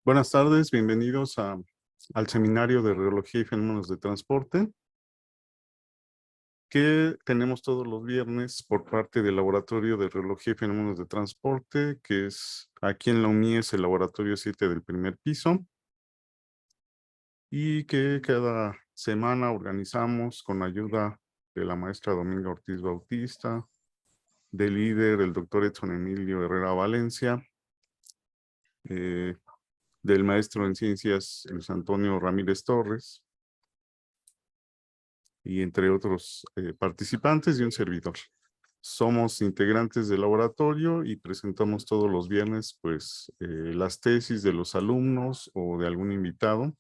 Buenas tardes, bienvenidos al seminario de Radiología y Fenómenos de Transporte que tenemos todos los viernes por parte del Laboratorio de Radiología y Fenómenos de Transporte, que es aquí en la UNIES, el Laboratorio 7 del primer piso, y que cada semana organizamos con ayuda de la maestra Dominga Ortiz Bautista, del líder, el doctor Edson Emilio Herrera Valencia, del maestro en ciencias Luis Antonio Ramírez Torres, y entre otros participantes y un servidor. Somos integrantes del laboratorio y presentamos todos los viernes pues las tesis de los alumnos o de algún invitado,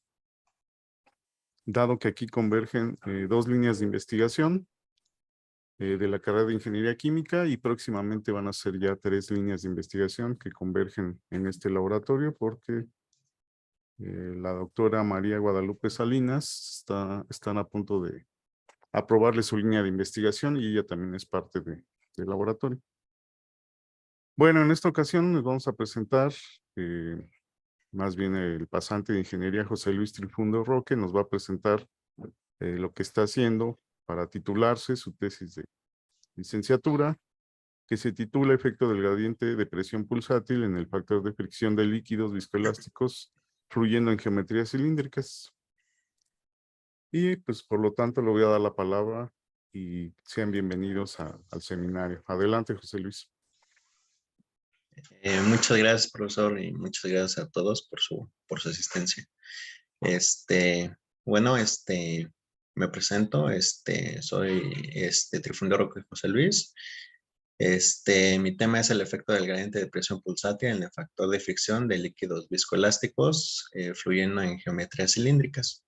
dado que aquí convergen dos líneas de investigación de la carrera de Ingeniería Química y próximamente van a ser ya 3 líneas de investigación que convergen en este laboratorio porque la doctora María Guadalupe Salinas están a punto de aprobarle su línea de investigación y ella también es parte del laboratorio. Bueno, en esta ocasión nos vamos a presentar, más bien el pasante de ingeniería José Luis Trifundo Roque nos va a presentar lo que está haciendo para titularse su tesis de licenciatura, que se titula Efecto del gradiente de presión pulsátil en el factor de fricción de líquidos viscoelásticos fluyendo en geometrías cilíndricas. Y pues por lo tanto le voy a dar la palabra y sean bienvenidos al seminario. Adelante, José Luis. Muchas gracias, profesor, y muchas gracias a todos por su asistencia. Bueno, me presento, soy Trifundo Roque José Luis. Mi tema es el efecto del gradiente de presión pulsátil en el factor de fricción de líquidos viscoelásticos fluyendo en geometrías cilíndricas.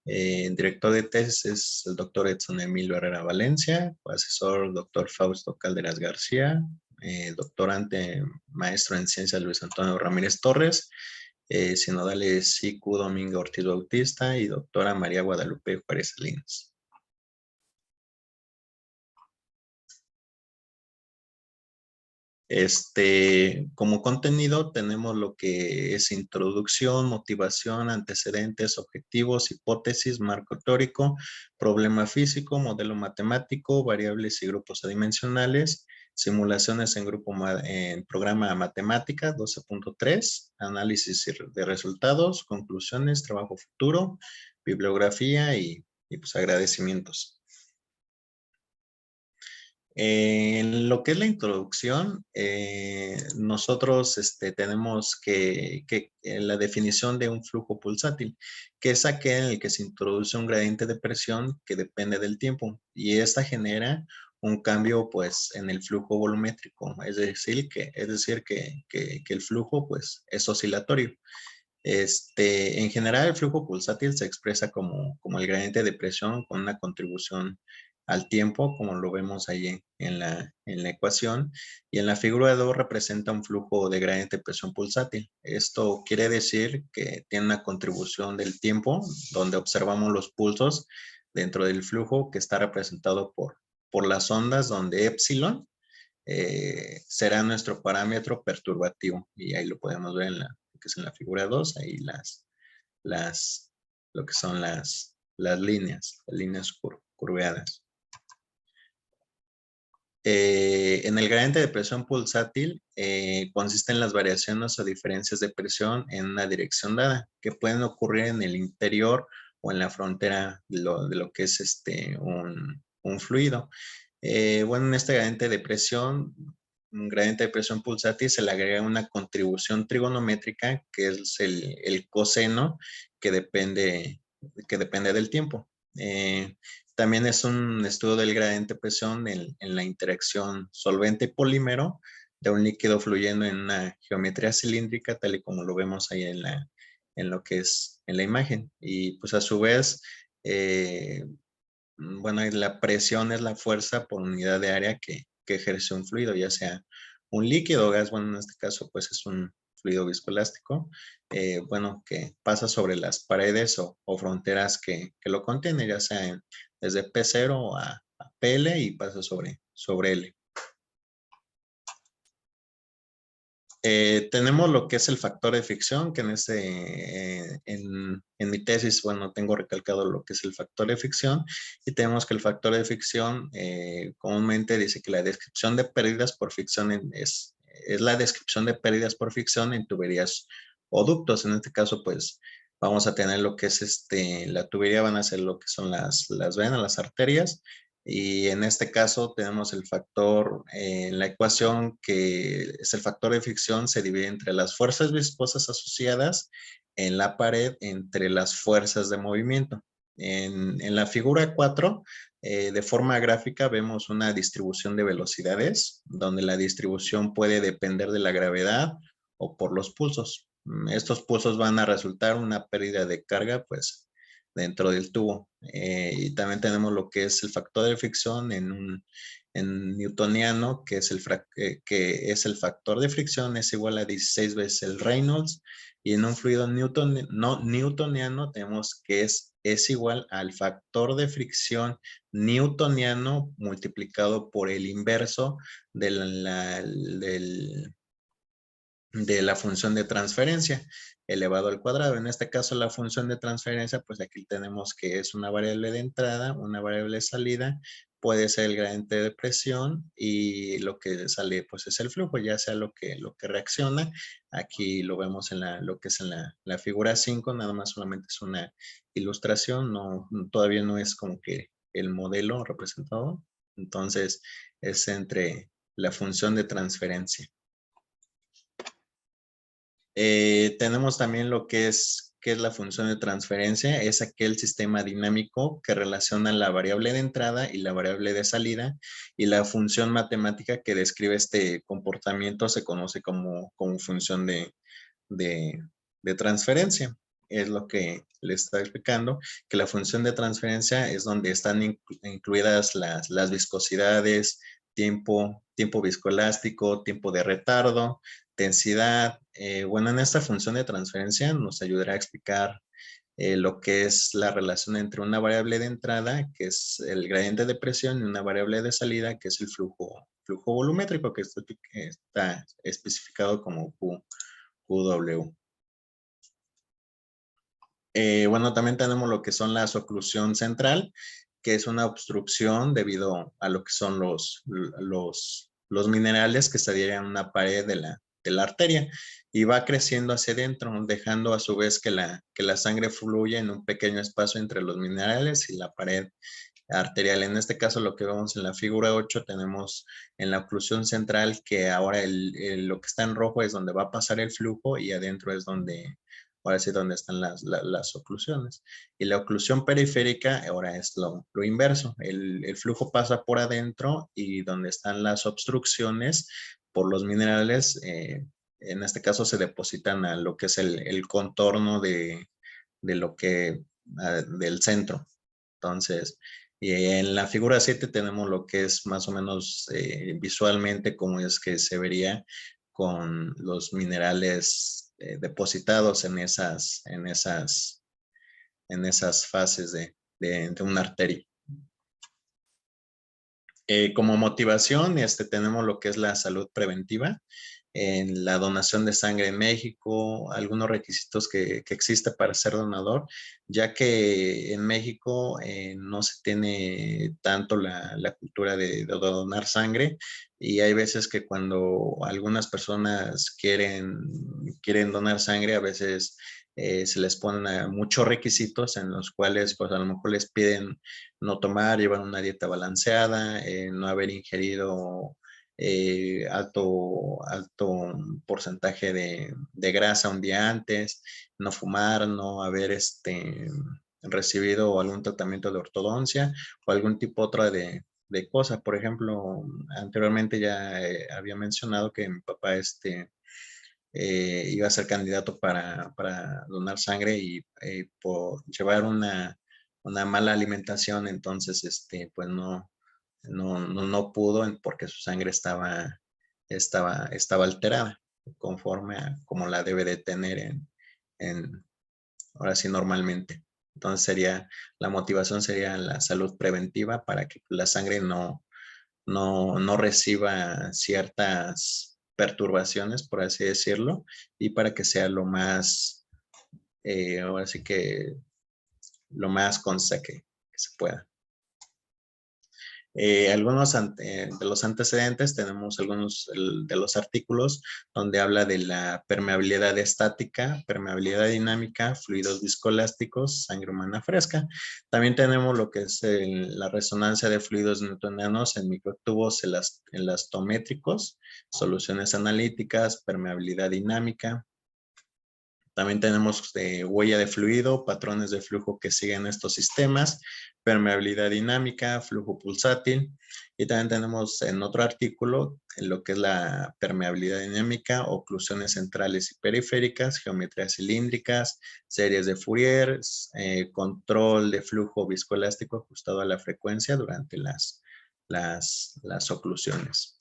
El director de tesis es el doctor Edson Emilio Herrera Valencia, asesor doctor Fausto Calderas García, doctorante maestro en ciencias Luis Antonio Ramírez Torres, sinodales IQ Domingo Ortiz Bautista y doctora María Guadalupe Juárez Salinas. Como contenido tenemos lo que es introducción, motivación, antecedentes, objetivos, hipótesis, marco teórico, problema físico, modelo matemático, variables y grupos adimensionales, simulaciones en programa matemática 12.3, análisis de resultados, conclusiones, trabajo futuro, bibliografía y pues agradecimientos. En lo que es la introducción, nosotros tenemos que la definición de un flujo pulsátil, que es aquel en el que se introduce un gradiente de presión que depende del tiempo y esta genera un cambio pues en el flujo volumétrico, es decir que el flujo pues es oscilatorio. En general, el flujo pulsátil se expresa como el gradiente de presión con una contribución al tiempo, como lo vemos ahí en la ecuación, y en la figura 2 representa un flujo de gradiente de presión pulsátil. Esto quiere decir que tiene una contribución del tiempo, donde observamos los pulsos dentro del flujo que está representado por las ondas, donde epsilon será nuestro parámetro perturbativo, y ahí lo podemos ver que es en la figura 2, ahí lo que son las líneas curveadas. En el gradiente de presión pulsátil consiste en las variaciones o diferencias de presión en una dirección dada, que pueden ocurrir en el interior o en la frontera de lo que es un fluido. Bueno, en este gradiente de presión, un gradiente de presión pulsátil se le agrega una contribución trigonométrica, que es el coseno, que depende del tiempo. También es un estudio del gradiente de presión en la interacción solvente-polímero de un líquido fluyendo en una geometría cilíndrica, tal y como lo vemos ahí en lo que es en la imagen. Y pues a su vez, bueno, la presión es la fuerza por unidad de área que ejerce un fluido, ya sea un líquido o gas. Bueno, en este caso pues es un fluido viscoelástico, bueno, que pasa sobre las paredes o fronteras que lo contienen, ya sea desde P0 a PL y pasa sobre L. Tenemos lo que es el factor de fricción, que en mi tesis, bueno, tengo recalcado lo que es el factor de fricción, y tenemos que el factor de fricción comúnmente dice que la descripción de pérdidas por fricción es la descripción de pérdidas por fricción en tuberías o ductos. En este caso, pues vamos a tener lo que es la tubería, van a ser lo que son las venas, las arterias, y en este caso tenemos el factor, la ecuación que es el factor de fricción, se divide entre las fuerzas viscosas asociadas en la pared entre las fuerzas de movimiento. En la figura 4, de forma gráfica, vemos una distribución de velocidades, donde la distribución puede depender de la gravedad o por los pulsos. Estos pulsos van a resultar una pérdida de carga, pues, dentro del tubo. Y también tenemos lo que es el factor de fricción en newtoniano, que es el factor de fricción, es igual a 16 veces el Reynolds. Y en un fluido no newtoniano tenemos que es igual al factor de fricción newtoniano multiplicado por el inverso de la función de transferencia elevado al cuadrado. En este caso, la función de transferencia, pues aquí tenemos que es una variable de entrada, una variable de salida, puede ser el gradiente de presión, y lo que sale pues es el flujo, ya sea lo que reacciona. Aquí lo vemos en lo que es en la figura 5, nada más solamente es una ilustración, todavía no es como que el modelo representado. Entonces, es entre la función de transferencia. Tenemos también lo que es la función de transferencia, es aquel sistema dinámico que relaciona la variable de entrada y la variable de salida, y la función matemática que describe este comportamiento se conoce como función de transferencia. Es lo que le está explicando, que la función de transferencia es donde están incluidas las viscosidades, tiempo viscoelástico, tiempo de retardo, densidad. Bueno, en esta función de transferencia nos ayudará a explicar lo que es la relación entre una variable de entrada, que es el gradiente de presión, y una variable de salida, que es el flujo volumétrico, que está especificado como QW. Bueno, también tenemos lo que son la oclusión central, que es una obstrucción debido a lo que son los minerales que se adhieren a una pared de la arteria, y va creciendo hacia adentro, dejando a su vez que la sangre fluya en un pequeño espacio entre los minerales y la pared arterial. En este caso, lo que vemos en la figura 8, tenemos en la oclusión central que ahora lo que está en rojo es donde va a pasar el flujo, y adentro es ahora sí donde están las oclusiones. Y la oclusión periférica ahora es lo inverso. El flujo pasa por adentro, y donde están las obstrucciones por los minerales, en este caso se depositan a lo que es el contorno de del centro. Entonces, y en la figura 7 tenemos lo que es más o menos visualmente cómo es que se vería con los minerales depositados en esas fases de una arteria. Como motivación, tenemos lo que es la salud preventiva, en la donación de sangre en México, algunos requisitos que existe para ser donador, ya que en México no se tiene tanto la cultura de donar sangre, y hay veces que cuando algunas personas quieren donar sangre, a veces se les ponen muchos requisitos en los cuales pues a lo mejor les piden no tomar, llevar una dieta balanceada, no haber ingerido alto porcentaje de grasa un día antes, no fumar, no haber recibido algún tratamiento de ortodoncia o algún tipo otra de cosas. Por ejemplo, anteriormente ya había mencionado que mi papá iba a ser candidato para donar sangre, y por llevar una mala alimentación, entonces pues no pudo porque su sangre estaba alterada conforme a como la debe de tener ahora sí normalmente. Entonces la motivación sería la salud preventiva para que la sangre no reciba ciertas perturbaciones, por así decirlo, y para que sea lo más, ahora sí que lo más consta que se pueda. Algunos de los antecedentes, tenemos algunos de los artículos donde habla de la permeabilidad estática, permeabilidad dinámica, fluidos viscoelásticos, sangre humana fresca. También tenemos lo que es la resonancia de fluidos newtonianos en microtubos elastométricos, soluciones analíticas, permeabilidad dinámica. También tenemos huella de fluido, patrones de flujo que siguen estos sistemas, permeabilidad dinámica, flujo pulsátil. Y también tenemos en otro artículo en lo que es la permeabilidad dinámica, oclusiones centrales y periféricas, geometrías cilíndricas, series de Fourier, control de flujo viscoelástico ajustado a la frecuencia durante las oclusiones.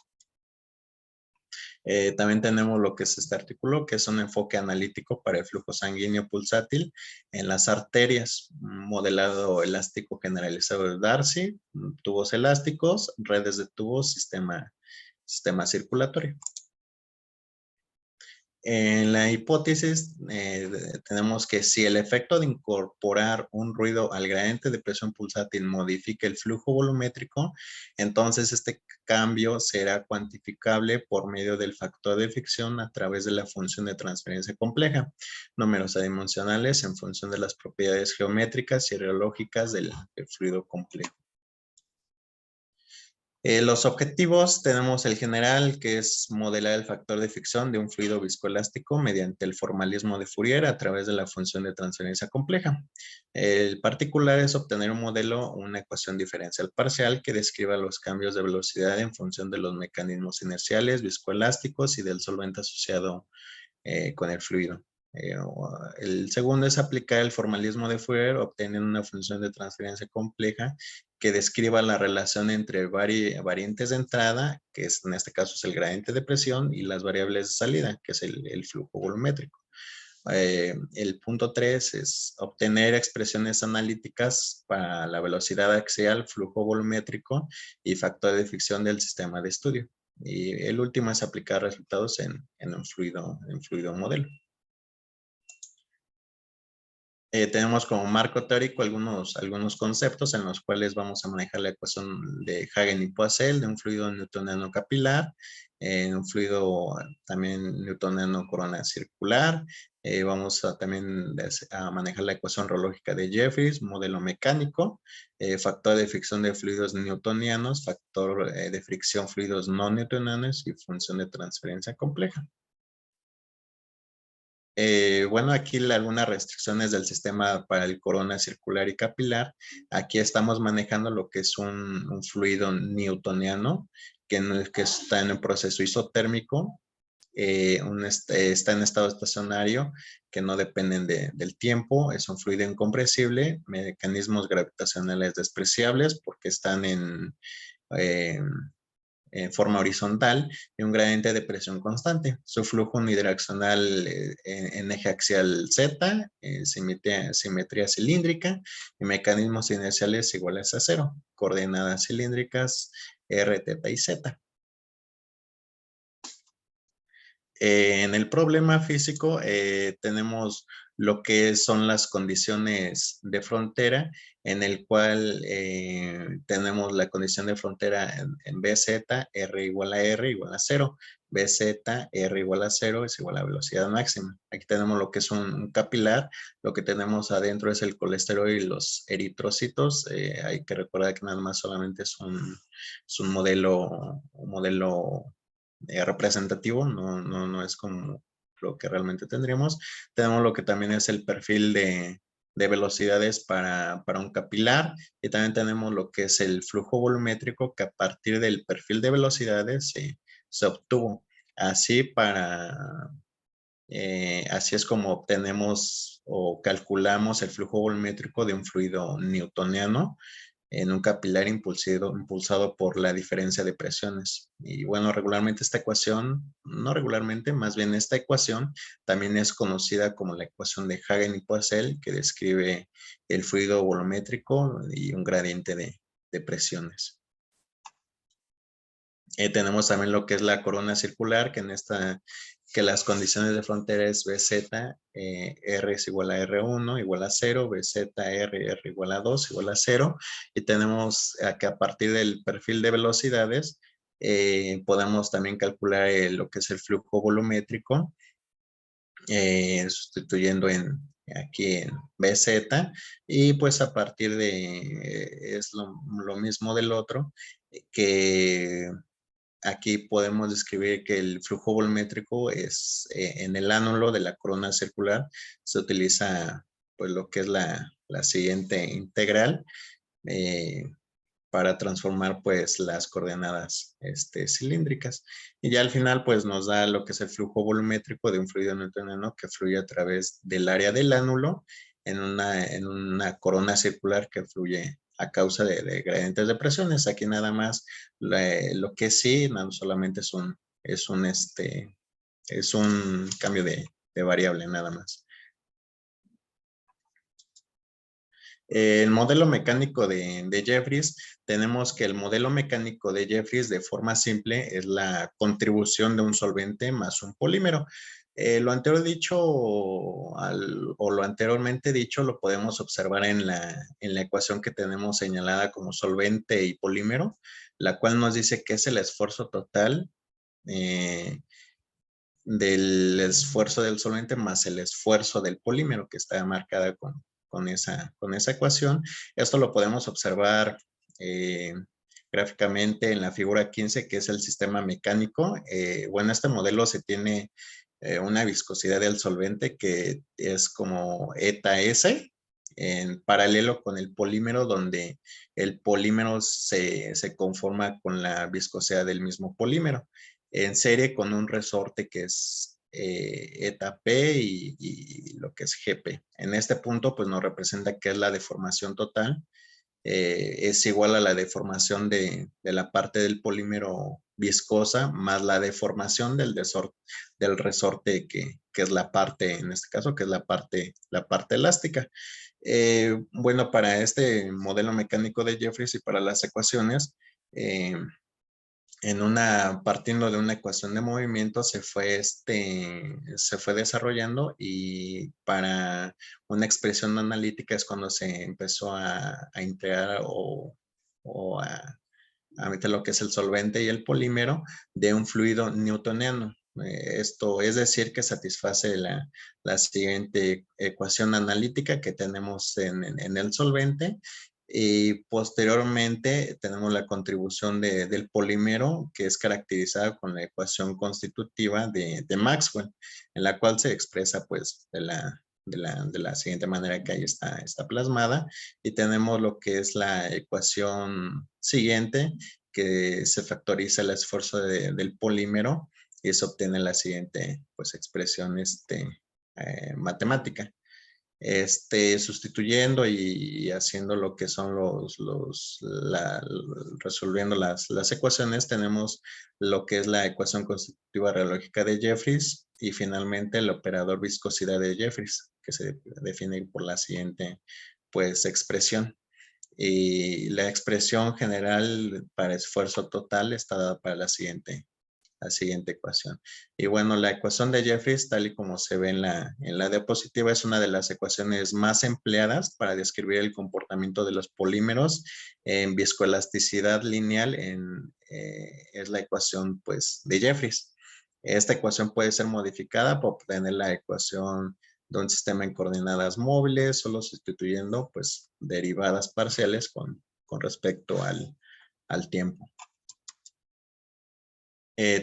También tenemos lo que es este artículo, que es un enfoque analítico para el flujo sanguíneo pulsátil en las arterias, modelado elástico generalizado de Darcy, tubos elásticos, redes de tubos, sistema circulatorio. En la hipótesis tenemos que si el efecto de incorporar un ruido al gradiente de presión pulsátil modifica el flujo volumétrico, entonces este cambio será cuantificable por medio del factor de fricción a través de la función de transferencia compleja, números adimensionales en función de las propiedades geométricas y reológicas del fluido complejo. Los objetivos tenemos el general, que es modelar el factor de fricción de un fluido viscoelástico mediante el formalismo de Fourier a través de la función de transferencia compleja. El particular es obtener un modelo, una ecuación diferencial parcial que describa los cambios de velocidad en función de los mecanismos inerciales, viscoelásticos y del solvente asociado con el fluido. El segundo es aplicar el formalismo de Fourier obteniendo una función de transferencia compleja que describa la relación entre variantes de entrada, que es, en este caso es el gradiente de presión, y las variables de salida, que es el flujo volumétrico. El punto 3 es obtener expresiones analíticas para la velocidad axial, flujo volumétrico y factor de fricción del sistema de estudio. Y el último es aplicar resultados en un fluido modelo. Tenemos como marco teórico algunos conceptos en los cuales vamos a manejar la ecuación de Hagen y Poiseuille de un fluido newtoniano capilar, un fluido también newtoniano corona circular. Vamos a también a manejar la ecuación reológica de Jeffreys, modelo mecánico, factor de fricción de fluidos newtonianos, factor de fricción fluidos no newtonianos y función de transferencia compleja. Bueno, aquí algunas restricciones del sistema para el corona circular y capilar. Aquí estamos manejando lo que es un fluido newtoniano que está en un proceso isotérmico, está en estado estacionario, que no dependen del tiempo, es un fluido incompresible, mecanismos gravitacionales despreciables porque están en forma horizontal y un gradiente de presión constante. Su flujo unidireccional en eje axial Z, simetría cilíndrica y mecanismos inerciales iguales a 0, coordenadas cilíndricas R, θ y Z. En el problema físico tenemos lo que son las condiciones de frontera, en el cual tenemos la condición de frontera en BZ, R igual a R igual a 0. BZ, R igual a 0 es igual a velocidad máxima. Aquí tenemos lo que es un capilar, lo que tenemos adentro es el colesterol y los eritrocitos. Hay que recordar que nada más solamente es un modelo representativo, no es como lo que realmente tendríamos. Tenemos lo que también es el perfil de velocidades para un capilar y también tenemos lo que es el flujo volumétrico que a partir del perfil de velocidades se obtuvo. Así es como obtenemos o calculamos el flujo volumétrico de un fluido newtoniano en un capilar impulsado por la diferencia de presiones. Y bueno, regularmente esta ecuación, no regularmente, más bien esta ecuación también es conocida como la ecuación de Hagen y Poiseuille, que describe el fluido volumétrico y un gradiente de presiones. Tenemos también lo que es la corona circular, que las condiciones de frontera es BZ, R es igual a R1 igual a 0, BZ, R igual a 2 igual a 0. Y tenemos que a partir del perfil de velocidades, podemos también calcular lo que es el flujo volumétrico, sustituyendo aquí en BZ, y pues a partir es lo mismo del otro, que aquí podemos describir que el flujo volumétrico es en el ánulo de la corona circular, se utiliza pues lo que es la siguiente integral, eh, para transformar pues las coordenadas cilíndricas. Y ya al final pues nos da lo que es el flujo volumétrico de un fluido newtoniano que fluye a través del área del ánulo en una corona circular que fluye a causa de gradientes de presiones. Aquí nada más lo que sí, no solamente es un cambio de variable nada más. El modelo mecánico de Jeffreys, tenemos que el modelo mecánico de Jeffreys de forma simple es la contribución de un solvente más un polímero. Lo anterior dicho o lo anteriormente dicho lo podemos observar en la ecuación que tenemos señalada como solvente y polímero, la cual nos dice que es el esfuerzo total del esfuerzo del solvente más el esfuerzo del polímero, que está marcada con esa ecuación. Esto lo podemos observar gráficamente en la figura 15, que es el sistema mecánico. Bueno, este modelo se tiene una viscosidad del solvente que es como eta S, en paralelo con el polímero, donde el polímero se conforma con la viscosidad del mismo polímero, en serie con un resorte que es eta P y lo que es GP. En este punto, pues nos representa que es la deformación total. Es igual a la deformación de la parte del polímero viscosa más la deformación del resorte que es la parte, en este caso, que es la parte elástica. Bueno, para este modelo mecánico de Jeffreys y para las ecuaciones, partiendo de una ecuación de movimiento se fue desarrollando, y para una expresión analítica es cuando se empezó a integrar o a meter lo que es el solvente y el polímero de un fluido newtoniano. Esto es decir, que satisface la siguiente ecuación analítica que tenemos en el solvente, y posteriormente tenemos la contribución del polímero, que es caracterizada con la ecuación constitutiva de Maxwell, en la cual se expresa pues de la siguiente manera que ahí está plasmada. Y tenemos lo que es la ecuación siguiente, que se factoriza el esfuerzo del polímero y se obtiene la siguiente pues expresión matemática. Sustituyendo y haciendo lo que son resolviendo las ecuaciones, tenemos lo que es la ecuación constitutiva radiológica de Jeffreys y finalmente el operador viscosidad de Jeffreys, que se define por la siguiente pues expresión. Y la expresión general para esfuerzo total está dada para la siguiente ecuación. Y bueno, la ecuación de Jeffreys, tal y como se ve en la diapositiva, es una de las ecuaciones más empleadas para describir el comportamiento de los polímeros en viscoelasticidad lineal. Es la ecuación pues de Jeffreys. Esta ecuación puede ser modificada para obtener la ecuación de un sistema en coordenadas móviles, solo sustituyendo pues derivadas parciales con respecto al tiempo.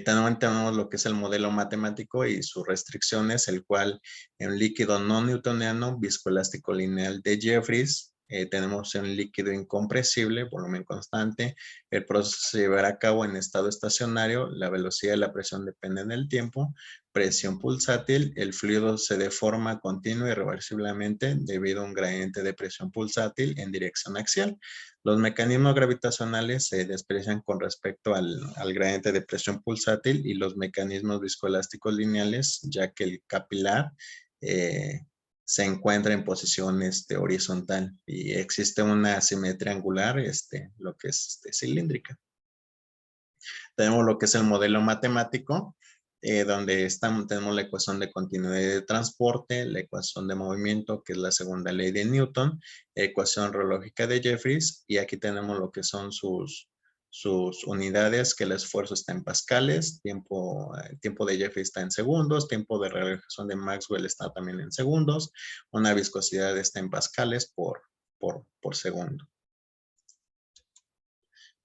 También tenemos lo que es el modelo matemático y sus restricciones, el cual en un líquido no newtoniano viscoelástico lineal de Jeffreys, tenemos un líquido incompresible, volumen constante, el proceso se llevará a cabo en estado estacionario, la velocidad y la presión dependen del tiempo, presión pulsátil, el fluido se deforma continua y irreversiblemente debido a un gradiente de presión pulsátil en dirección axial. Los mecanismos gravitacionales se desprecian con respecto al gradiente de presión pulsátil y los mecanismos viscoelásticos lineales, ya que el capilar se encuentra en posición horizontal y existe una simetría angular, lo que es cilíndrica. Tenemos lo que es el modelo matemático, donde tenemos la ecuación de continuidad de transporte, la ecuación de movimiento, que es la segunda ley de Newton, ecuación reológica de Jeffreys, y aquí tenemos lo que son sus unidades, que el esfuerzo está en pascales, tiempo de Jeffreys está en segundos, tiempo de realización de Maxwell está también en segundos, una viscosidad está en pascales por segundo.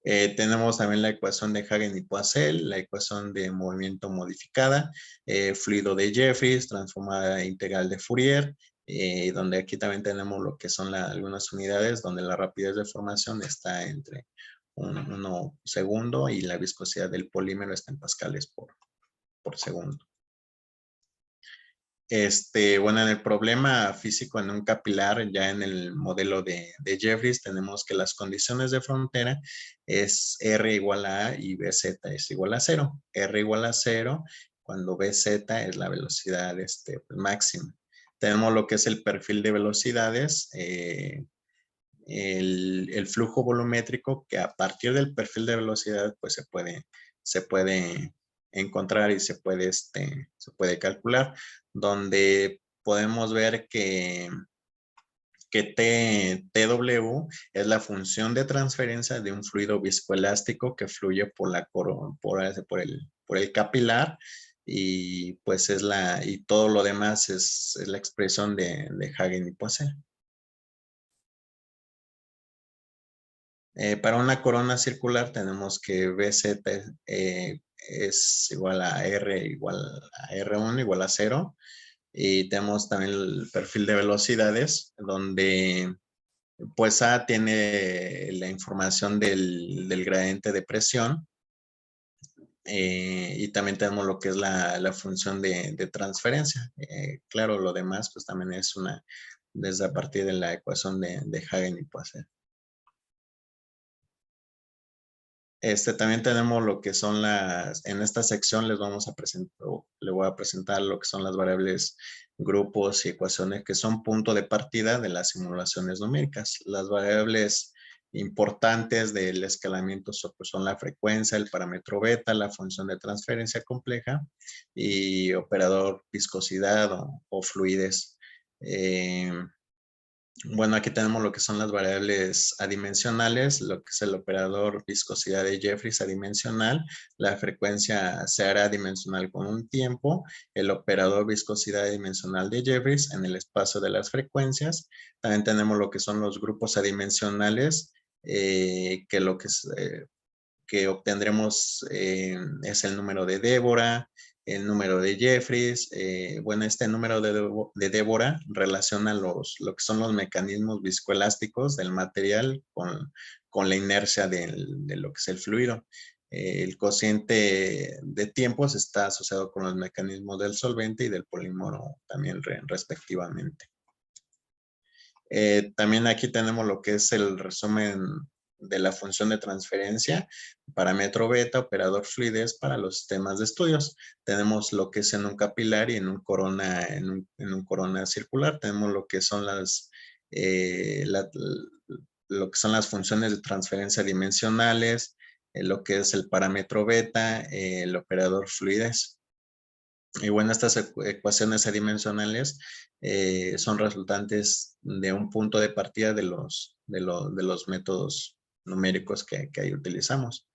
Tenemos también la ecuación de Hagen y Poiseuille, la ecuación de movimiento modificada, fluido de Jeffreys, transformada integral de Fourier, donde aquí también tenemos lo que son algunas unidades donde la rapidez de formación está entre 1 segundo y la viscosidad del polímero está en pascales por segundo. Bueno, en el problema físico en un capilar, ya en el modelo de Jeffreys, tenemos que las condiciones de frontera es R igual a A y BZ es igual a 0. R igual a 0 cuando BZ es la velocidad máxima. Tenemos lo que es el perfil de velocidades, el flujo volumétrico, que a partir del perfil de velocidad pues se puede encontrar y se puede calcular, donde podemos ver que TW es la función de transferencia de un fluido viscoelástico que fluye por el capilar, y pues y todo lo demás es la expresión de Hagen y Poiseuille. Para una corona circular tenemos que BZ es igual a R igual a R1 igual a 0. Y tenemos también el perfil de velocidades, donde pues A tiene la información del gradiente de presión, y también tenemos lo que es la función de transferencia. Claro, lo demás pues también es desde a partir de la ecuación de Hagen y Poiseuille. También tenemos lo que son en esta sección le voy a presentar lo que son las variables, grupos y ecuaciones que son punto de partida de las simulaciones numéricas. Las variables importantes del escalamiento son la frecuencia, el parámetro beta, la función de transferencia compleja y operador viscosidad o fluidez. Bueno, aquí tenemos lo que son las variables adimensionales, lo que es el operador viscosidad de Jeffreys adimensional, la frecuencia se hará adimensional con un tiempo, el operador viscosidad adimensional de Jeffreys en el espacio de las frecuencias. También tenemos lo que son los grupos adimensionales, que obtendremos es el número de Débora, el número de Jeffreys. Bueno, este número de Débora relaciona lo que son los mecanismos viscoelásticos del material con la inercia de lo que es el fluido. El cociente de tiempos está asociado con los mecanismos del solvente y del polímero también respectivamente. También aquí tenemos lo que es el resumen de la función de transferencia, parámetro beta, operador fluidez para los sistemas de estudios. Tenemos lo que es en un capilar y en un corona circular. Tenemos lo que son lo que son las funciones de transferencia dimensionales, lo que es el parámetro beta, el operador fluidez. Y bueno, estas ecuaciones adimensionales son resultantes de un punto de partida de los métodos numéricos que ahí utilizamos.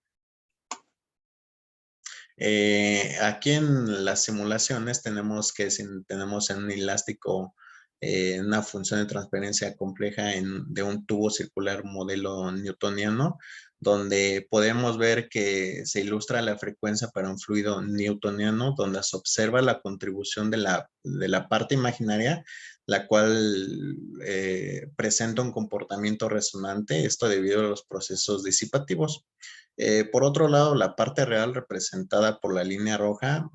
Aquí en las simulaciones tenemos en un elástico una función de transferencia compleja de un tubo circular modelo newtoniano, donde podemos ver que se ilustra la frecuencia para un fluido newtoniano, donde se observa la contribución de la parte imaginaria, la cual presenta un comportamiento resonante, esto debido a los procesos disipativos. Por otro lado, la parte real representada por la línea roja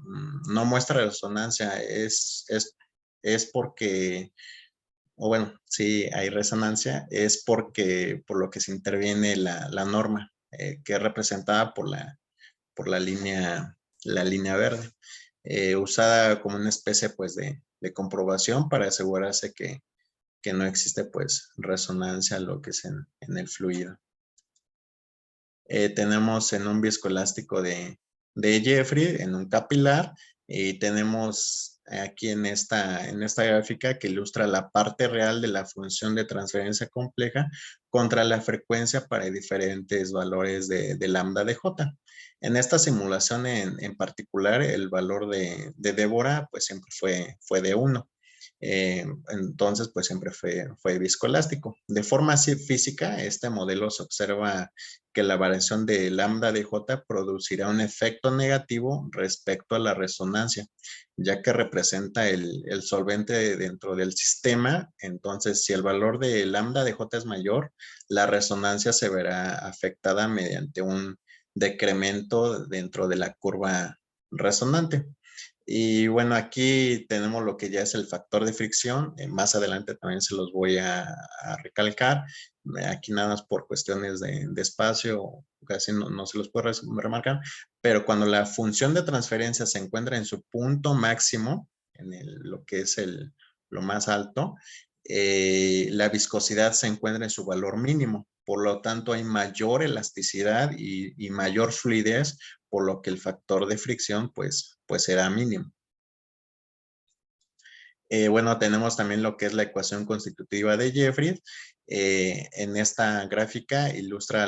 no muestra resonancia, es porque, o bueno, sí hay resonancia, es por lo que se interviene la norma, que es representada por la línea verde, usada como una especie pues de comprobación para asegurarse que no existe pues resonancia a lo que es en el fluido. Tenemos en un viscoelástico de Jeffrey, en un capilar, y tenemos aquí en esta gráfica que ilustra la parte real de la función de transferencia compleja contra la frecuencia para diferentes valores de lambda de J. En esta simulación en particular, el valor de Débora pues siempre fue de 1. Entonces, pues siempre fue viscoelástico. De forma física, este modelo se observa que la variación de lambda de J producirá un efecto negativo respecto a la resonancia, ya que representa el solvente dentro del sistema. Entonces, si el valor de lambda de J es mayor, la resonancia se verá afectada mediante un decremento dentro de la curva resonante. Y bueno, aquí tenemos lo que ya es el factor de fricción. Más adelante también se los voy a recalcar. Aquí nada más por cuestiones de espacio, casi no se los puedo remarcar. Pero cuando la función de transferencia se encuentra en su punto máximo, lo que es lo más alto, la viscosidad se encuentra en su valor mínimo. Por lo tanto, hay mayor elasticidad y mayor fluidez, por lo que el factor de fricción pues será mínimo. Bueno, tenemos también lo que es la ecuación constitutiva de Jeffreys. En esta gráfica ilustra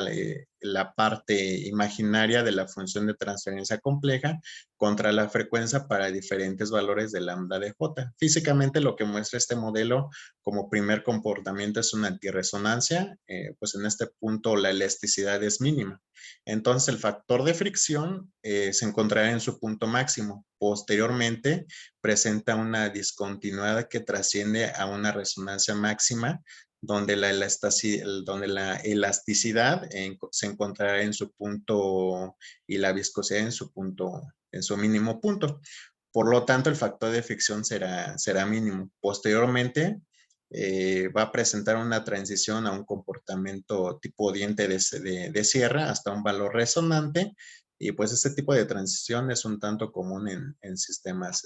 la parte imaginaria de la función de transferencia compleja contra la frecuencia para diferentes valores de lambda de J. Físicamente lo que muestra este modelo como primer comportamiento es una antirresonancia, pues en este punto la elasticidad es mínima. Entonces el factor de fricción se encontrará en su punto máximo. Posteriormente presenta una discontinuidad que trasciende a una resonancia máxima donde la elasticidad se encontrará en su punto y la viscosidad en su punto, en su mínimo punto. Por lo tanto, el factor de fricción será mínimo. Posteriormente, va a presentar una transición a un comportamiento tipo diente de sierra hasta un valor resonante, y pues este tipo de transición es un tanto común en sistemas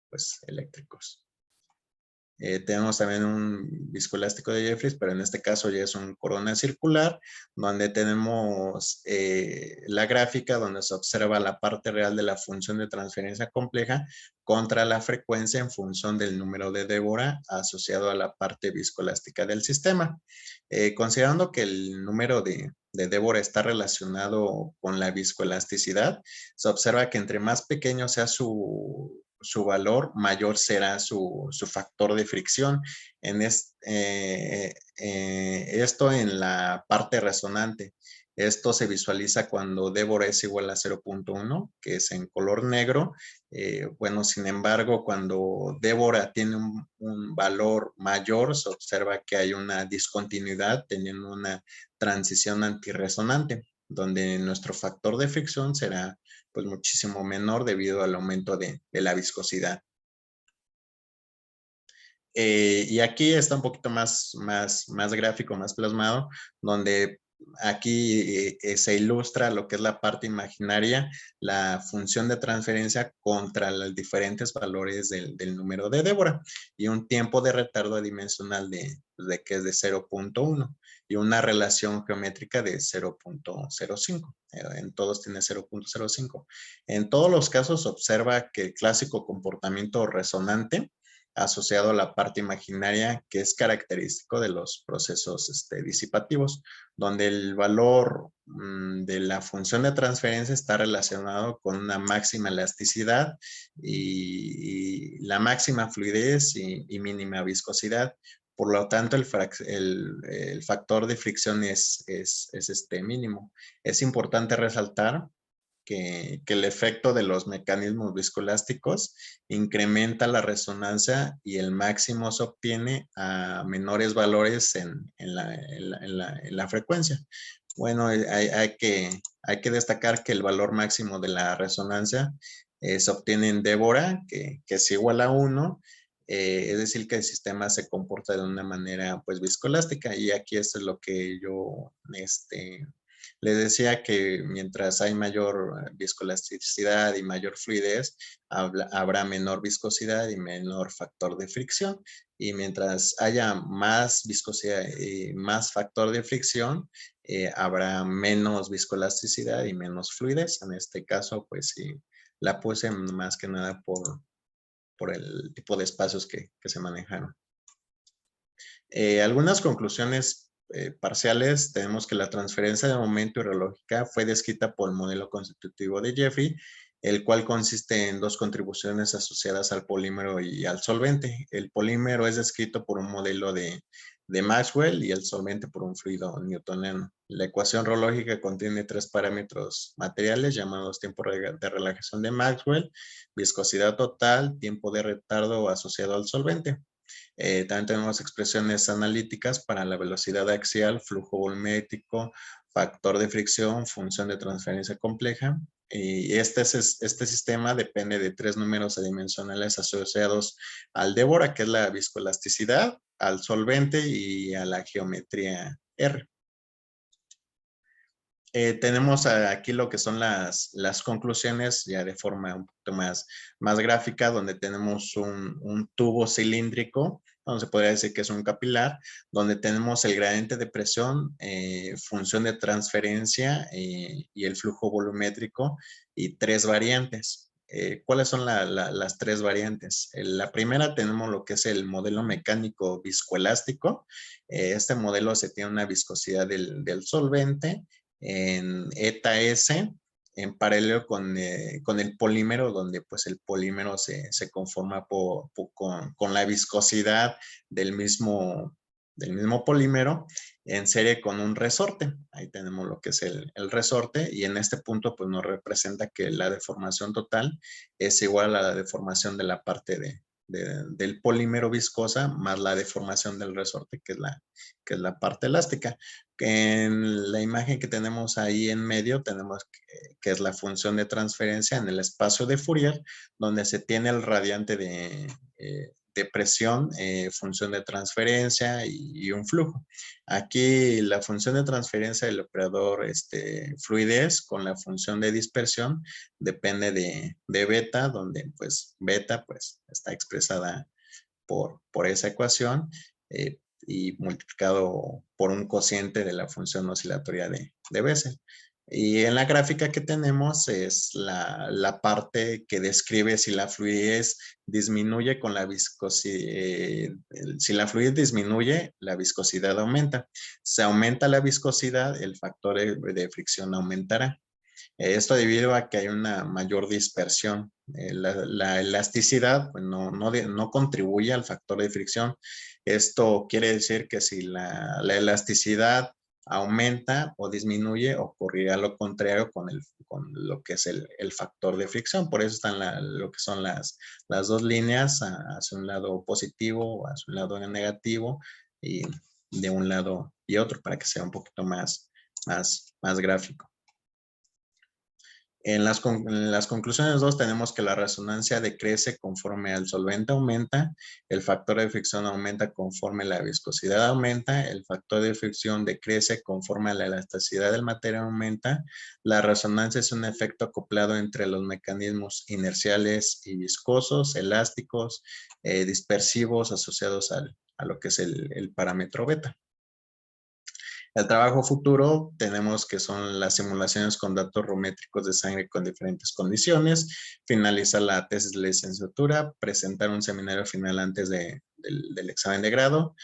pues, eléctricos. Tenemos también un viscoelástico de Jeffreys, pero en este caso ya es un corona circular, donde tenemos la gráfica donde se observa la parte real de la función de transferencia compleja contra la frecuencia en función del número de Débora asociado a la parte viscoelástica del sistema. Considerando que el número de Débora está relacionado con la viscoelasticidad, se observa que entre más pequeño sea su valor, mayor será su factor de fricción. Esto en la parte resonante. Esto se visualiza cuando Débora es igual a 0.1, que es en color negro. Bueno, sin embargo, cuando Débora tiene un valor mayor, se observa que hay una discontinuidad teniendo una transición antirresonante, donde nuestro factor de fricción será pues muchísimo menor debido al aumento de la viscosidad. Y aquí está un poquito más gráfico, más plasmado, donde aquí se ilustra lo que es la parte imaginaria, la función de transferencia contra los diferentes valores del número de Débora y un tiempo de retardo adimensional de que es de 0.1 y una relación geométrica de 0.05. En todos tiene 0.05. En todos los casos observa que el clásico comportamiento resonante asociado a la parte imaginaria que es característico de los procesos disipativos, donde el valor de la función de transferencia está relacionado con una máxima elasticidad y la máxima fluidez y mínima viscosidad. Por lo tanto, el factor de fricción es mínimo. Es importante resaltar que el efecto de los mecanismos viscoelásticos incrementa la resonancia y el máximo se obtiene a menores valores en la frecuencia. Bueno, hay que destacar que el valor máximo de la resonancia se obtiene en Débora, que es igual a 1, es decir, que el sistema se comporta de una manera pues viscoelástica, y aquí esto es lo que yo les decía, que mientras hay mayor viscoelasticidad y mayor fluidez, habrá menor viscosidad y menor factor de fricción. Y mientras haya más viscosidad y más factor de fricción, habrá menos viscoelasticidad y menos fluidez. En este caso, pues sí, la puse más que nada por el tipo de espacios que se manejaron. Algunas conclusiones parciales. Tenemos que la transferencia de momento hidrológica fue descrita por el modelo constitutivo de Jeffrey, el cual consiste en dos contribuciones asociadas al polímero y al solvente. El polímero es descrito por un modelo de Maxwell y el solvente por un fluido newtoniano. La ecuación rhológica contiene tres parámetros materiales llamados tiempo de relajación de Maxwell, viscosidad total, tiempo de retardo asociado al solvente. También tenemos expresiones analíticas para la velocidad axial, flujo volumétrico, factor de fricción, función de transferencia compleja. Y este sistema depende de tres números adimensionales asociados al Débora, que es la viscoelasticidad, al solvente y a la geometría R. Tenemos aquí lo que son las conclusiones ya de forma un poquito más gráfica, donde tenemos un tubo cilíndrico, donde se podría decir que es un capilar, donde tenemos el gradiente de presión, función de transferencia y el flujo volumétrico y tres variantes. ¿Cuáles son las tres variantes? La primera tenemos lo que es el modelo mecánico viscoelástico. Este modelo se tiene una viscosidad del solvente en eta S en paralelo con el polímero, donde pues el polímero se conforma con la viscosidad del mismo polímero en serie con un resorte. Ahí tenemos lo que es el resorte, y en este punto pues nos representa que la deformación total es igual a la deformación de la parte del polímero viscosa más la deformación del resorte, que es la parte elástica. En la imagen que tenemos ahí en medio tenemos que es la función de transferencia en el espacio de Fourier, donde se tiene el radiante de presión, función de transferencia y un flujo. Aquí la función de transferencia del operador fluidez con la función de dispersión depende de beta, donde pues beta pues está expresada por esa ecuación y multiplicado por un cociente de la función oscilatoria de Bessel. Y en la gráfica que tenemos es la parte que describe si la fluidez disminuye con la viscosidad. Si la fluidez disminuye, la viscosidad aumenta. Si aumenta la viscosidad, el factor de fricción aumentará. Esto debido a que hay una mayor dispersión. La elasticidad pues, no contribuye al factor de fricción. Esto quiere decir que si la elasticidad aumenta o disminuye, ocurrirá lo contrario con lo que es el factor de fricción. Por eso están lo que son las dos líneas hacia un lado positivo, hacia un lado negativo, y de un lado y otro, para que sea un poquito más gráfico. En las conclusiones 2 tenemos que la resonancia decrece conforme el solvente aumenta, el factor de fricción aumenta conforme la viscosidad aumenta, el factor de fricción decrece conforme la elasticidad del material aumenta. La resonancia es un efecto acoplado entre los mecanismos inerciales y viscosos, elásticos, dispersivos asociados a lo que es el parámetro beta. El trabajo futuro tenemos que son las simulaciones con datos rométricos de sangre con diferentes condiciones, finalizar la tesis de licenciatura, presentar un seminario final antes del examen de grado,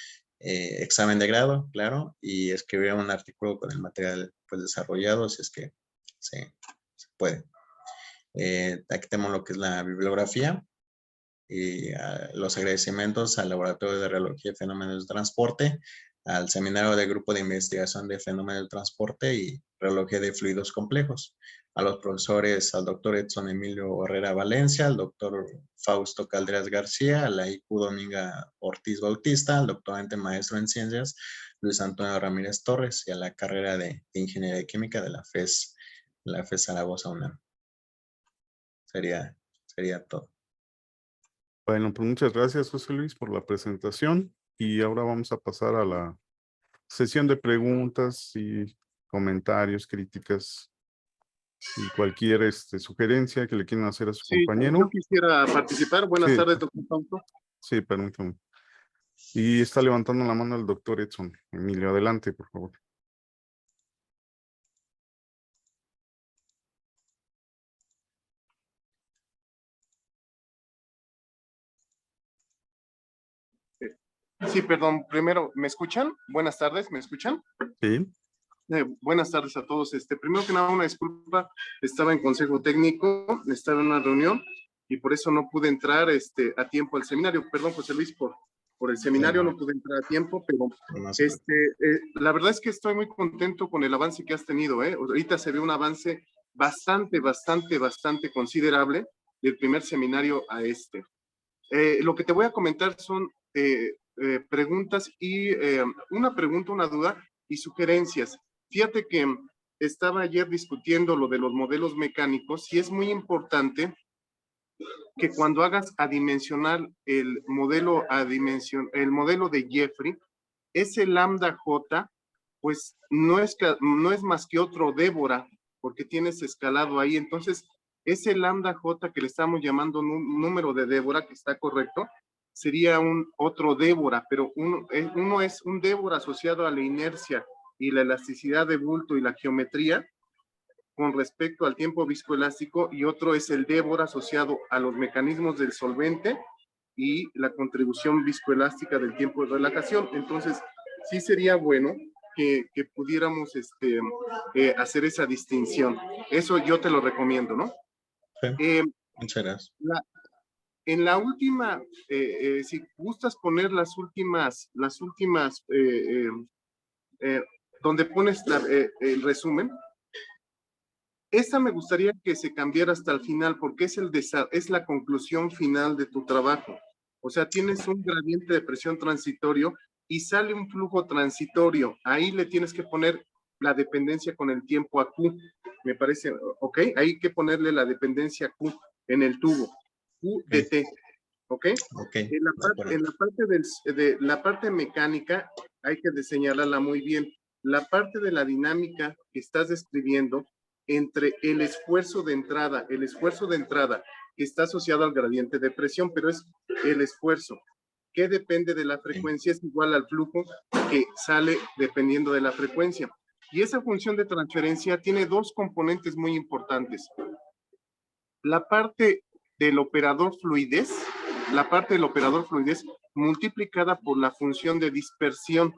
claro, y escribir un artículo con el material pues, desarrollado, si es que se puede. Aquí tenemos lo que es la bibliografía y los agradecimientos al Laboratorio de Radiología y Fenómenos de Transporte, al Seminario de Grupo de Investigación de Fenómenos del Transporte y Radiología de Fluidos Complejos, a los profesores, al doctor Edson Emilio Herrera Valencia, al doctor Fausto Calderas García, a la IQ Dominga Ortiz Bautista, al doctorante maestro en ciencias Luis Antonio Ramírez Torres, y a la carrera de Ingeniería Química de la FES Zaragoza UNAM. Sería todo. Bueno, pues muchas gracias, José Luis, por la presentación. Y ahora vamos a pasar a la sesión de preguntas y comentarios, críticas y cualquier sugerencia que le quieran hacer a su Sí, compañero. yo quisiera participar. Buenas tardes, doctor Fausto. Sí, permítame. Y está levantando la mano el doctor Edson Emilio. Adelante, por favor. Sí, perdón, primero, ¿me escuchan? Buenas tardes, ¿me escuchan? Sí. Buenas tardes a todos. Primero que nada, una disculpa, estaba en consejo técnico, estaba en una reunión y por eso no pude entrar a tiempo al seminario. Perdón, José Luis, por el seminario no pude entrar a tiempo, pero la verdad es que estoy muy contento con el avance que has tenido. Ahorita se ve un avance bastante considerable del primer seminario a este. Lo que te voy a comentar son preguntas y una pregunta, una duda y sugerencias. Fíjate que estaba ayer discutiendo lo de los modelos mecánicos y es muy importante que cuando hagas adimensional el modelo de Jeffrey, ese lambda J, pues no es más que otro Débora, porque tienes escalado ahí. Entonces, ese lambda J que le estamos llamando número de Débora, que está correcto, sería otro Débora, pero uno es un Débora asociado a la inercia y la elasticidad de bulto y la geometría con respecto al tiempo viscoelástico, y otro es el Débora asociado a los mecanismos del solvente y la contribución viscoelástica del tiempo de relajación. Entonces, sí sería bueno que pudiéramos hacer esa distinción. Eso yo te lo recomiendo, ¿no? Sí. Muchas gracias. En la última, si gustas poner las últimas, donde pones el resumen, esta me gustaría que se cambiara hasta el final, porque es la conclusión final de tu trabajo. O sea, tienes un gradiente de presión transitorio y sale un flujo transitorio. Ahí le tienes que poner la dependencia con el tiempo a Q. Me parece, ¿ok? Hay que ponerle la dependencia a Q en el tubo. Q de T. ¿Ok? Okay. En la parte mecánica hay que señalarla muy bien. La parte de la dinámica que estás describiendo entre el esfuerzo de entrada que está asociado al gradiente de presión, pero es el esfuerzo que depende de la frecuencia, es igual al flujo que sale dependiendo de la frecuencia. Y esa función de transferencia tiene dos componentes muy importantes. La parte del operador fluidez multiplicada por la función de dispersión.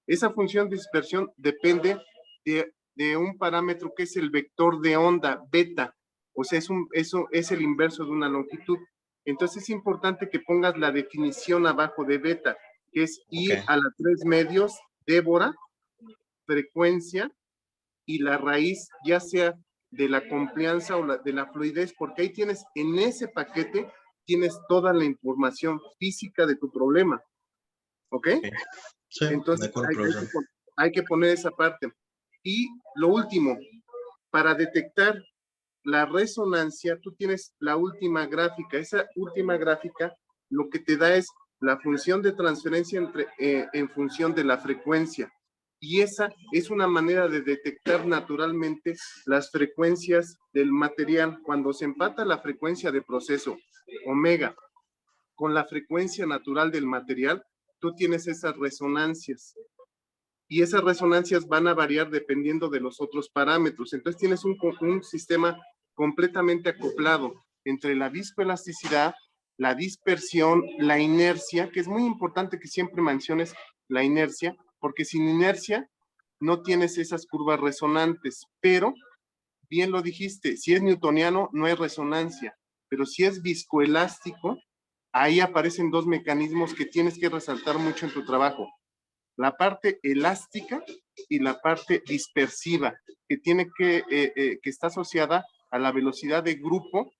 Esa función de dispersión depende de un parámetro que es el vector de onda, beta. O sea, eso es el inverso de una longitud. Entonces es importante que pongas la definición abajo de beta, que es I a la 3 medios, Débora, frecuencia, y la raíz, ya sea de la complianza o de la fluidez, porque ahí tienes, en ese paquete, tienes toda la información física de tu problema. ¿Ok? Sí, entonces de acuerdo, hay que poner esa parte. Y lo último, para detectar la resonancia, tú tienes la última gráfica. Esa última gráfica lo que te da es la función de transferencia en función de la frecuencia. Y esa es una manera de detectar naturalmente las frecuencias del material. Cuando se empata la frecuencia de proceso, omega, con la frecuencia natural del material, tú tienes esas resonancias. Y esas resonancias van a variar dependiendo de los otros parámetros. Entonces tienes un sistema completamente acoplado entre la viscoelasticidad, la dispersión, la inercia, que es muy importante que siempre menciones la inercia, porque sin inercia no tienes esas curvas resonantes, pero bien lo dijiste, si es newtoniano no hay resonancia, pero si es viscoelástico, ahí aparecen dos mecanismos que tienes que resaltar mucho en tu trabajo. La parte elástica y la parte dispersiva, que está asociada a la velocidad de grupo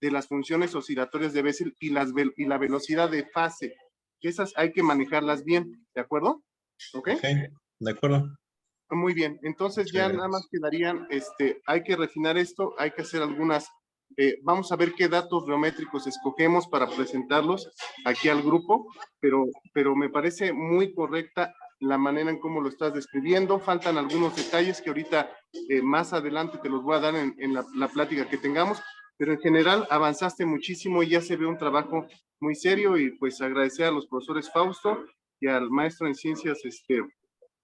de las funciones oscilatorias de Bessel y la velocidad de fase, que esas hay que manejarlas bien, ¿de acuerdo? ¿Ok? De acuerdo. Muy bien, entonces ya nada más quedarían, hay que refinar esto, hay que hacer algunas, vamos a ver qué datos geométricos escogemos para presentarlos aquí al grupo, pero me parece muy correcta la manera en cómo lo estás describiendo. Faltan algunos detalles que ahorita más adelante te los voy a dar en la plática que tengamos, pero en general avanzaste muchísimo y ya se ve un trabajo muy serio, y pues agradecer a los profesores Fausto y al maestro en ciencias,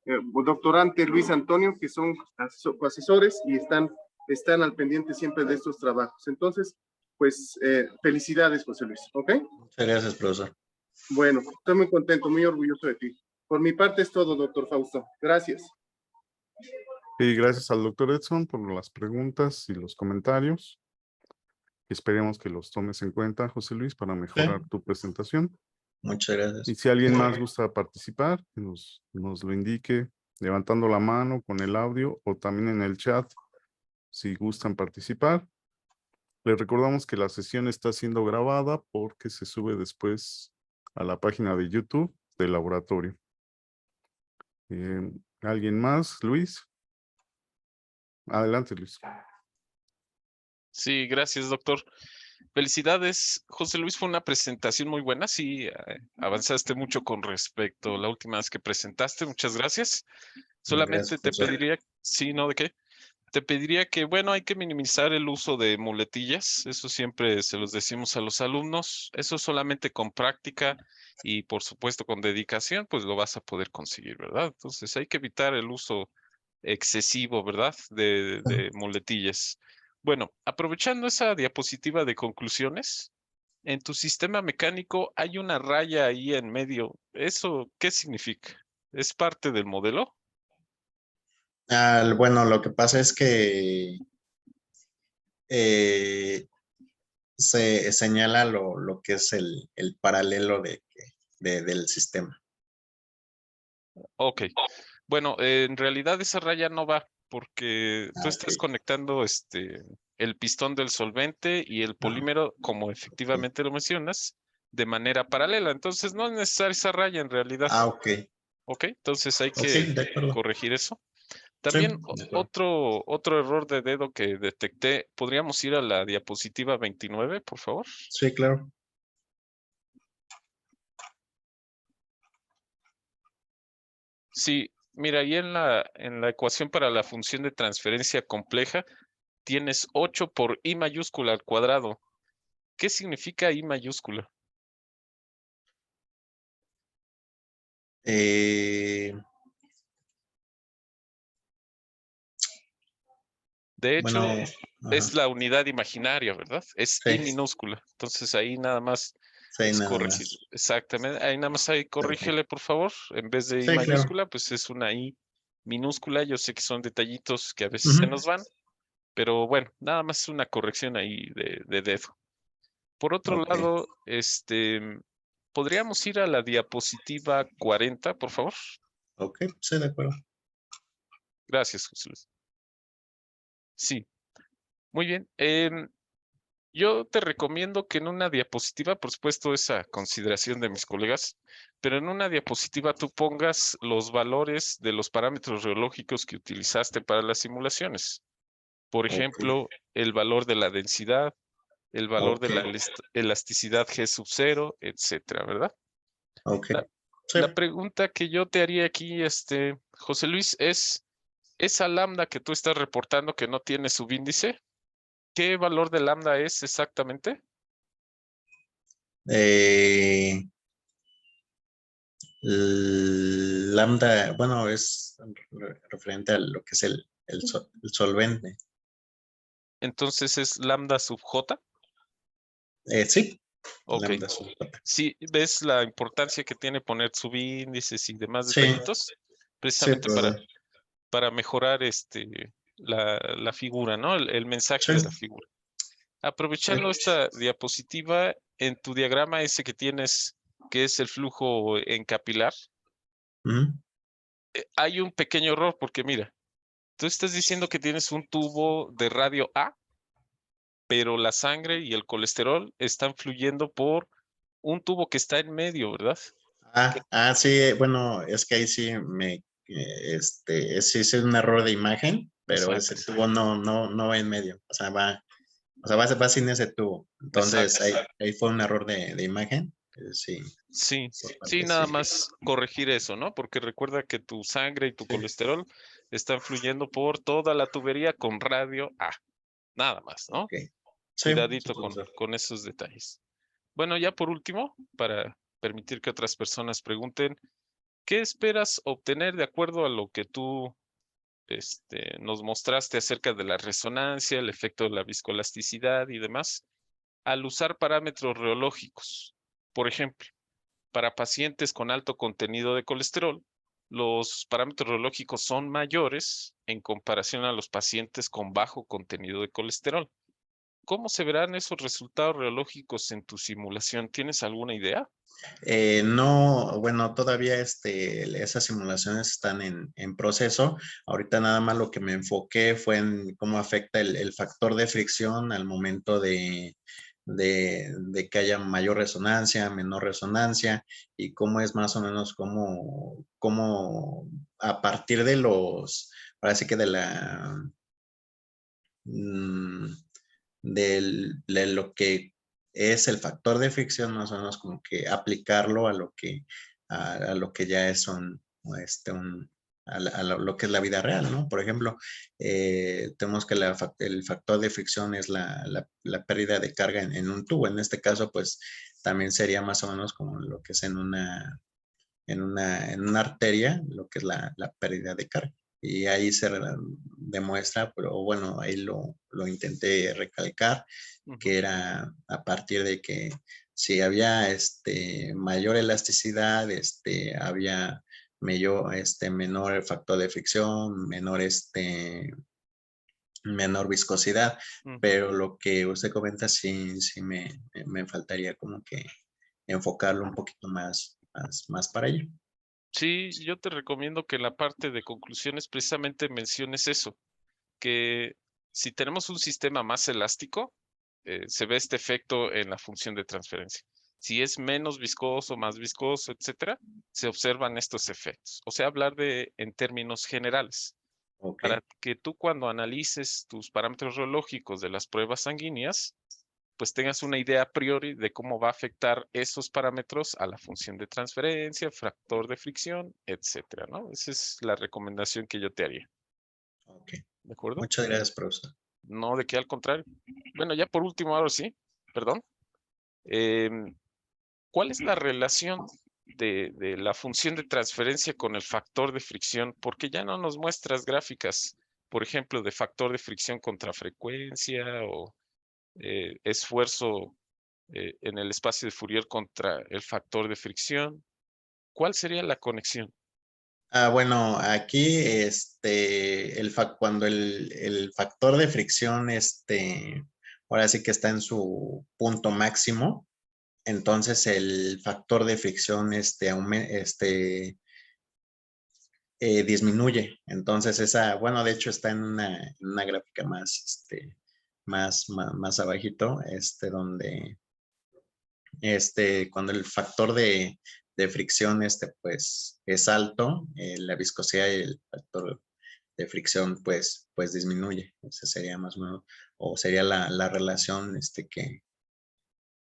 doctorante Luis Antonio, que son asesores y están al pendiente siempre de estos trabajos. Entonces, pues felicidades, José Luis, ¿ok? Muchas gracias, profesor. Bueno, estoy muy contento, muy orgulloso de ti. Por mi parte es todo, doctor Fausto. Gracias. Y gracias al doctor Edson por las preguntas y los comentarios. Esperemos que los tomes en cuenta, José Luis, para mejorar tu presentación. Muchas gracias. Y si alguien más gusta participar, que nos lo indique levantando la mano con el audio o también en el chat si gustan participar. Les recordamos que la sesión está siendo grabada porque se sube después a la página de YouTube del laboratorio. ¿Alguien más? Luis. Adelante, Luis. Sí, gracias, doctor. Felicidades, José Luis, fue una presentación muy buena. Sí, avanzaste mucho con respecto a la última vez que presentaste. Muchas gracias. Solamente Gracias, te profesor. pediría, sí, ¿no? ¿De qué? Te pediría que, bueno, hay que minimizar el uso de muletillas. Eso siempre se los decimos a los alumnos. Eso solamente con práctica y, por supuesto, con dedicación, pues lo vas a poder conseguir, ¿verdad? Entonces hay que evitar el uso excesivo, ¿verdad? De muletillas. Bueno, aprovechando esa diapositiva de conclusiones, en tu sistema mecánico hay una raya ahí en medio. ¿Eso qué significa? ¿Es parte del modelo? Bueno, lo que pasa es que se señala lo que es el paralelo del sistema. Ok. Bueno, en realidad esa raya no va porque tú estás Ok. conectando el pistón del solvente y el polímero, como efectivamente lo mencionas, de manera paralela. Entonces no es necesaria esa raya en realidad. Ok. Ok, entonces hay Ok, que de acuerdo. corregir eso. Sí, También de acuerdo. otro error de dedo que detecté. ¿Podríamos ir a la diapositiva 29, por favor? Sí, claro. Sí, mira, ahí en la ecuación para la función de transferencia compleja tienes 8 por I mayúscula al cuadrado. ¿Qué significa I mayúscula? Eh, De bueno, hecho, ajá, es la unidad imaginaria, ¿verdad? Es I sí, minúscula. Entonces ahí nada más sí, es nada corregir. más. Exactamente. Ahí nada más ahí Perfecto. corrígele, por favor. En vez de I Sí, claro. mayúscula, pues es una I minúscula. Yo sé que son detallitos que a veces se Ujú. nos van, pero bueno, nada más es una corrección ahí de dedo. Por otro Ok, lado, ¿podríamos ir a la diapositiva 40, por favor? ok, sí, de acuerdo. Gracias, José Luis. Sí, muy bien. Yo te recomiendo que en una diapositiva, por supuesto, esa consideración de mis colegas, pero en una diapositiva tú pongas los valores de los parámetros reológicos que utilizaste para las simulaciones. Por Ok, ejemplo, el valor de la densidad, el valor de ok, la elasticidad G sub 0, etcétera, ¿verdad? ok. La, Sí. la pregunta que yo te haría aquí, José Luis, es, esa lambda que tú estás reportando que no tiene subíndice, ¿qué valor de lambda es exactamente? Eh, Lambda, bueno, es referente a lo que es el solvente. Entonces es lambda sub j. Sí, Ok. lambda sub J. Sí, ves la importancia que tiene poner subíndices y demás Sí, detallitos, sí, precisamente perdón. para mejorar la figura, ¿no? El mensaje Sí, de la figura. Aprovechando sí. esta diapositiva, en tu diagrama ese que tienes, que es el flujo en capilar, Ujú. hay un pequeño error porque mira, tú estás diciendo que tienes un tubo de radio A, pero la sangre y el colesterol están fluyendo por un tubo que está en medio, ¿verdad? Sí, bueno, es que ahí sí sí es un error de imagen, pero ese Exacto, tubo no va en medio, va sin ese tubo. Entonces, exacto. ahí fue un error de imagen. Sí, Sí, por sí, parte, nada sí. más corregir eso, ¿no? Porque recuerda que tu sangre y tu Sí, colesterol están fluyendo por toda la tubería con radio A, nada más, ¿no? ok. Sí, sí, Cuidadito profesor. con esos detalles. Bueno, ya por último, para permitir que otras personas pregunten, ¿qué esperas obtener de acuerdo a lo que tú nos mostraste acerca de la resonancia, el efecto de la viscoelasticidad y demás, al usar parámetros reológicos? Por ejemplo, para pacientes con alto contenido de colesterol, los parámetros reológicos son mayores en comparación a los pacientes con bajo contenido de colesterol. ¿Cómo se verán esos resultados reológicos en tu simulación? ¿Tienes alguna idea? No, bueno, todavía esas simulaciones están en proceso. Ahorita nada más lo que me enfoqué fue en cómo afecta el factor de fricción al momento de que haya mayor resonancia, menor resonancia, y cómo es más o menos cómo a partir de parece que de mm, de lo que es el factor de fricción, más o menos como que aplicarlo a lo que ya es lo que es la vida real, ¿no? Por ejemplo, tenemos que el factor de fricción es la pérdida de carga en un tubo. En este caso, pues también sería más o menos como lo que es en una arteria, lo que es la pérdida de carga. Y ahí se demuestra, pero bueno, ahí lo intenté recalcar, que era a partir de que si había mayor elasticidad, había menor factor de fricción, menor viscosidad, pero lo que usted comenta sí me faltaría como que enfocarlo un poquito más para ello. Sí, yo te recomiendo que en la parte de conclusiones precisamente menciones eso, que si tenemos un sistema más elástico, se ve este efecto en la función de transferencia. Si es menos viscoso, más viscoso, etcétera, se observan estos efectos. O sea, hablar en términos generales, Ok, para que tú cuando analices tus parámetros reológicos de las pruebas sanguíneas, pues tengas una idea a priori de cómo va a afectar esos parámetros a la función de transferencia, factor de fricción, etcétera, ¿no? Esa es la recomendación que yo te haría. ok. ¿De acuerdo? Muchas gracias, profesor. No, de que al contrario. Bueno, ya por último, ahora sí, perdón. Em, ¿Cuál es la relación de la función de transferencia con el factor de fricción? Porque ya no nos muestras gráficas, por ejemplo, de factor de fricción contra frecuencia o esfuerzo en el espacio de Fourier contra el factor de fricción. ¿Cuál sería la conexión? Bueno, aquí cuando el factor de fricción, ahora sí que está en su punto máximo, entonces el factor de fricción disminuye. Entonces bueno, de hecho está en una gráfica más abajito, donde cuando el factor de fricción pues es alto, la viscosidad y el factor de fricción pues disminuye. Esa sería más o menos, o sería la relación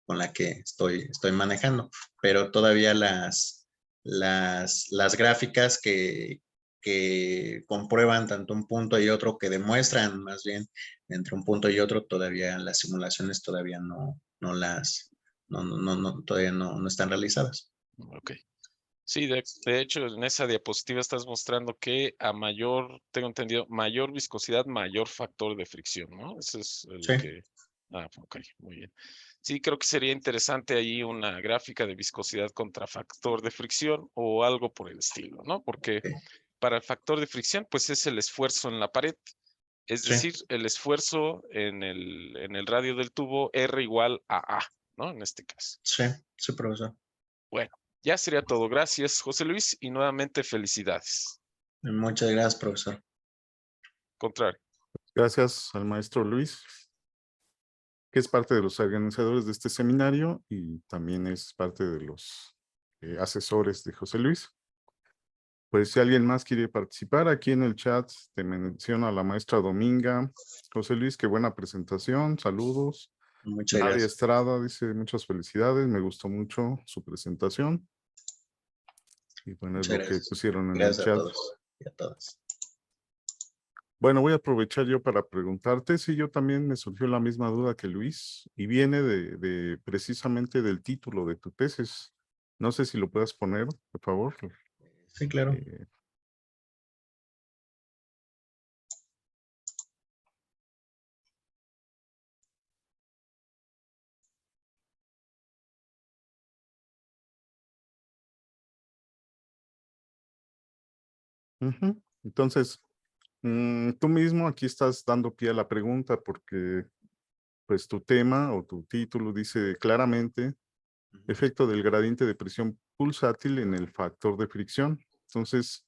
con la que estoy manejando. Pero todavía las gráficas que comprueban tanto un punto y otro, que demuestran más bien entre un punto y otro, todavía las simulaciones todavía todavía no están realizadas. Ok. Sí, de hecho, en esa diapositiva estás mostrando que a mayor, tengo entendido, mayor viscosidad, mayor factor de fricción, ¿no? Ese es el Sí, que... Ah, ok, muy bien. Sí, creo que sería interesante ahí una gráfica de viscosidad contra factor de fricción o algo por el estilo, ¿no? Porque ok, para el factor de fricción, pues es el esfuerzo en la pared. Es sí, decir, el esfuerzo en el radio del tubo R igual a A, ¿no? En este caso. sí, sí, profesor. Bueno, ya sería todo. Gracias, José Luis, y nuevamente felicidades. Muchas gracias, profesor. Contrario. Gracias al maestro Luis, que es parte de los organizadores de este seminario y también es parte de los asesores de José Luis. Pues si alguien más quiere participar, aquí en el chat te menciona la maestra Dominga. José Luis, qué buena presentación, saludos. Muchas Nadia gracias. Estrada dice muchas felicidades, me gustó mucho su presentación. Y bueno, es Muchas lo que gracias. pusieron en el Gracias a chat. todos y a todas. Bueno, voy a aprovechar yo para preguntarte si yo también me surgió la misma duda que Luis y viene de precisamente del título de tu tesis. No sé si lo puedas poner, por favor. Sí, claro. Eh, Ujú. Entonces, tú mismo aquí estás dando pie a la pregunta porque pues tu tema o tu título dice claramente efecto del gradiente de presión pulsátil en el factor de fricción. Entonces,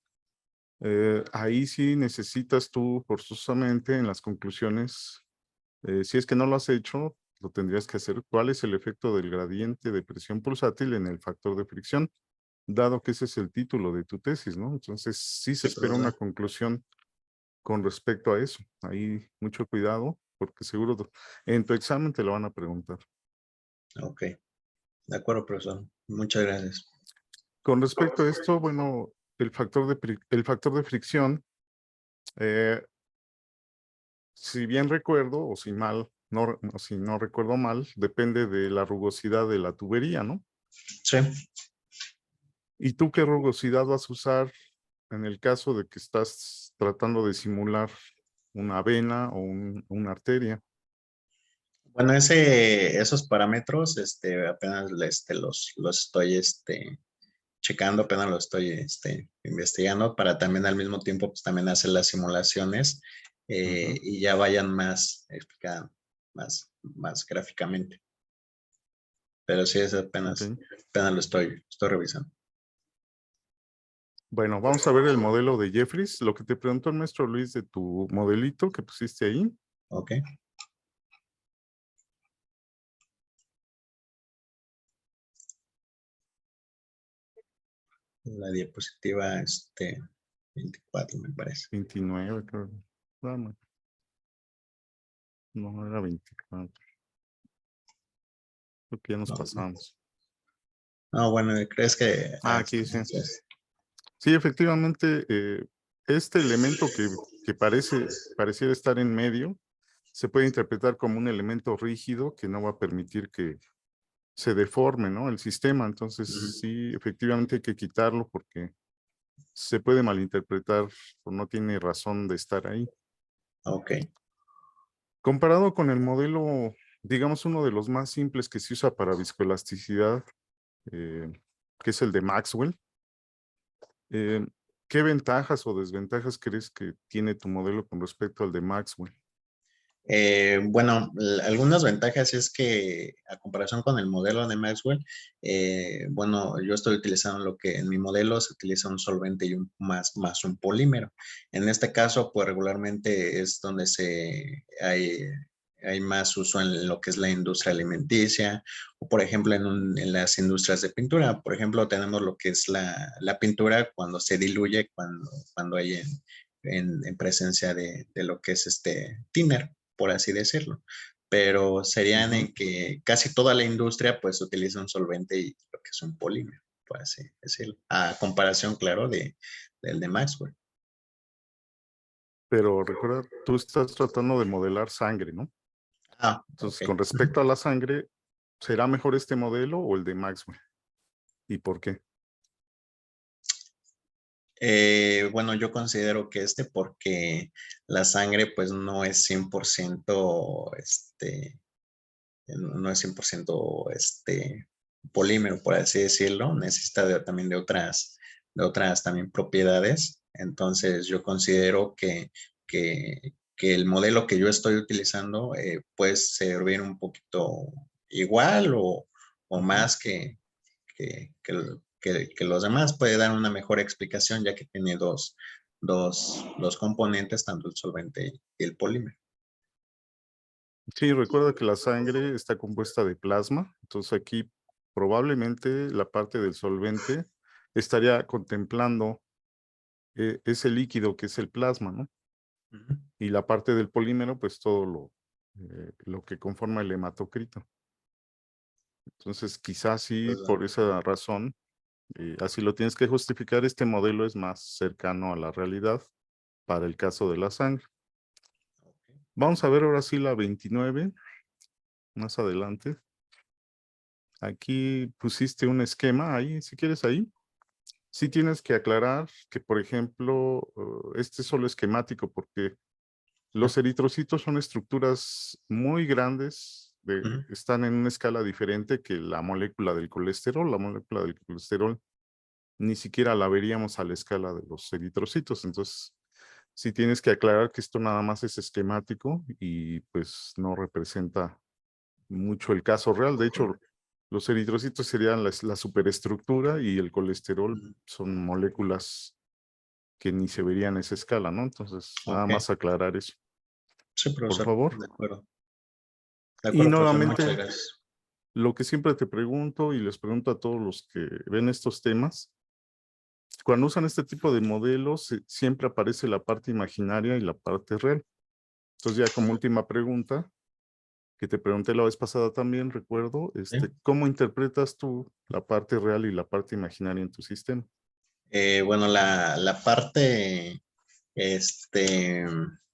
ahí sí necesitas tú forzosamente en las conclusiones, si es que no lo has hecho, lo tendrías que hacer. ¿Cuál es el efecto del gradiente de presión pulsátil en el factor de fricción? Dado que ese es el título de tu tesis, ¿no? Entonces, sí se Sí, espera una profesor. conclusión con respecto a eso. Ahí mucho cuidado, porque seguro en tu examen te lo van a preguntar. Ok, de acuerdo, profesor. Muchas gracias. Con respecto a esto, bueno, el factor de fricción, eh, si bien recuerdo, o si mal, no, o si no recuerdo mal, depende de la rugosidad de la tubería, ¿no? Sí. ¿Y tú qué rugosidad vas a usar en el caso de que estás tratando de simular una vena o una arteria? Bueno, esos parámetros, apenas los estoy, checando, apenas los estoy, investigando para también al mismo tiempo, pues también hacer las simulaciones Ujú. y ya vayan más explicadas, más gráficamente. Pero sí, es Ok. apenas lo estoy revisando. Bueno, vamos a ver el modelo de Jeffries. Lo que te preguntó el maestro Luis de tu modelito que pusiste ahí. Ok. La diapositiva, 24, me parece. 29, creo. Ah, no, no, era 24. Creo que ya nos No, pasamos. no, bueno, ¿crees que? Ah, aquí sí. Sí, efectivamente, este elemento que pareciera estar en medio, se puede interpretar como un elemento rígido que no va a permitir que se deforme, ¿no? El sistema. Entonces, sí, efectivamente hay que quitarlo porque se puede malinterpretar o no tiene razón de estar ahí. Ok. Comparado con el modelo, digamos, uno de los más simples que se usa para viscoelasticidad, eh, que es el de Maxwell, eh, ¿qué ventajas o desventajas crees que tiene tu modelo con respecto al de Maxwell? Bueno, algunas ventajas es que a comparación con el modelo de Maxwell, bueno, yo estoy utilizando lo que en mi modelo se utiliza un solvente y más un polímero. En este caso, pues regularmente es donde hay más uso en lo que es la industria alimenticia o, por ejemplo, en las industrias de pintura. Por ejemplo, tenemos lo que es la pintura cuando se diluye, cuando hay en presencia de lo que es thinner, por así decirlo, pero serían Ujú. en que casi toda la industria pues utiliza un solvente y lo que es un polímero, por así decirlo, a comparación, claro, del de Maxwell. Pero recuerda, tú estás tratando de modelar sangre, ¿no? Ah, Entonces, ok. con respecto a la sangre, ¿será mejor este modelo o el de Maxwell? ¿Y por qué? Bueno, yo considero que porque la sangre pues no es 100%, no es 100% polímero, por así decirlo, necesita también de otras también propiedades. Entonces yo considero que el modelo que yo estoy utilizando puede servir un poquito igual o más que los demás, puede dar una mejor explicación ya que tiene dos componentes, tanto el solvente y el polímero. Sí, recuerda que la sangre está compuesta de plasma, entonces aquí probablemente la parte del solvente estaría contemplando ese líquido que es el plasma, ¿no? Ujú. Y la parte del polímero, pues todo lo que conforma el hematocrito. Entonces, quizás sí, Pues, por esa razón, así lo tienes que justificar, este modelo es más cercano a la realidad para el caso de la sangre. Vamos a ver ahora sí la 29, más adelante. Aquí pusiste un esquema ahí, si quieres ahí. Sí tienes que aclarar que, por ejemplo, este es solo esquemático porque los eritrocitos son estructuras muy grandes, ujú. están en una escala diferente que la molécula del colesterol. La molécula del colesterol ni siquiera la veríamos a la escala de los eritrocitos. Entonces, sí tienes que aclarar que esto nada más es esquemático y pues no representa mucho el caso real. De hecho, los eritrocitos serían la superestructura y el colesterol son moléculas que ni se verían a esa escala, ¿no? Entonces, nada Ok. más aclarar eso, Sí, por profesor. favor. De acuerdo. De Y acuerdo, profesor. Muchas nuevamente, gracias. lo que siempre te pregunto y les pregunto a todos los que ven estos temas, cuando usan este tipo de modelos, siempre aparece la parte imaginaria y la parte real. Entonces, ya como última pregunta, que te pregunté la vez pasada también, recuerdo, Sí. ¿cómo interpretas tú la parte real y la parte imaginaria en tu sistema? Bueno, la parte,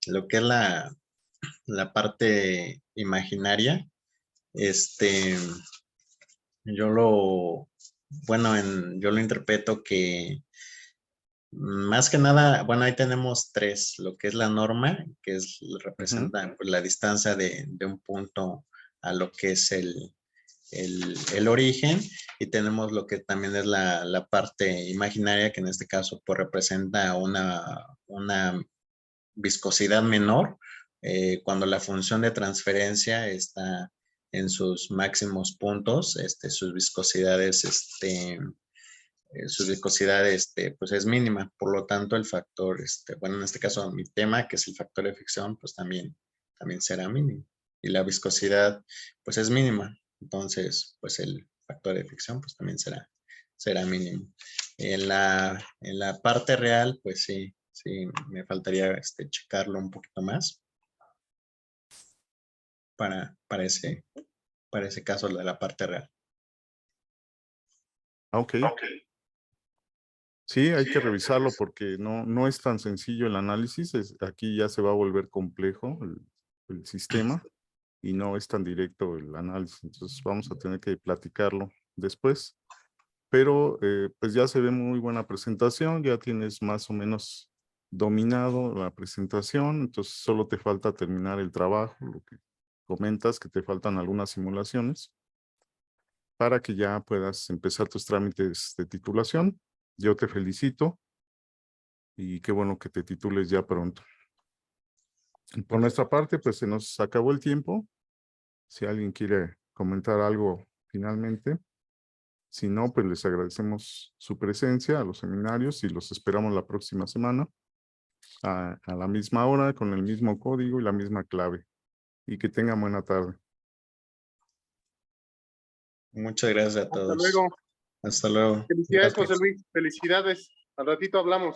lo que es la parte imaginaria, yo lo interpreto que más que nada, bueno, ahí tenemos tres, lo que es la norma, que representa pues, la distancia de un punto a lo que es el origen, y tenemos lo que también es la parte imaginaria, que en este caso pues representa una viscosidad menor, cuando la función de transferencia está en sus máximos puntos, su viscosidad pues es mínima. Por lo tanto, el factor, bueno, en este caso mi tema, que es el factor de fricción, pues también será mínimo. Y la viscosidad, pues es mínima. Entonces, pues el factor de fricción, pues también será mínimo. En la parte real, pues sí, me faltaría checarlo un poquito más para ese caso de la parte real. Ok. Sí, hay que revisarlo porque no es tan sencillo el análisis. Aquí ya se va a volver complejo el sistema y no es tan directo el análisis. Entonces vamos a tener que platicarlo después. Pero pues ya se ve muy buena presentación, ya tienes más o menos dominado la presentación, entonces solo te falta terminar el trabajo, lo que comentas que te faltan algunas simulaciones para que ya puedas empezar tus trámites de titulación. Yo te felicito y qué bueno que te titules ya pronto. Por nuestra parte, pues se nos acabó el tiempo. Si alguien quiere comentar algo finalmente. Si no, pues les agradecemos su presencia a los seminarios y los esperamos la próxima semana a la misma hora, con el mismo código y la misma clave. Y que tengan buena tarde. Muchas gracias a Hasta todos. luego. Hasta luego. Felicidades, Gracias. José Luis. Felicidades. Al ratito hablamos.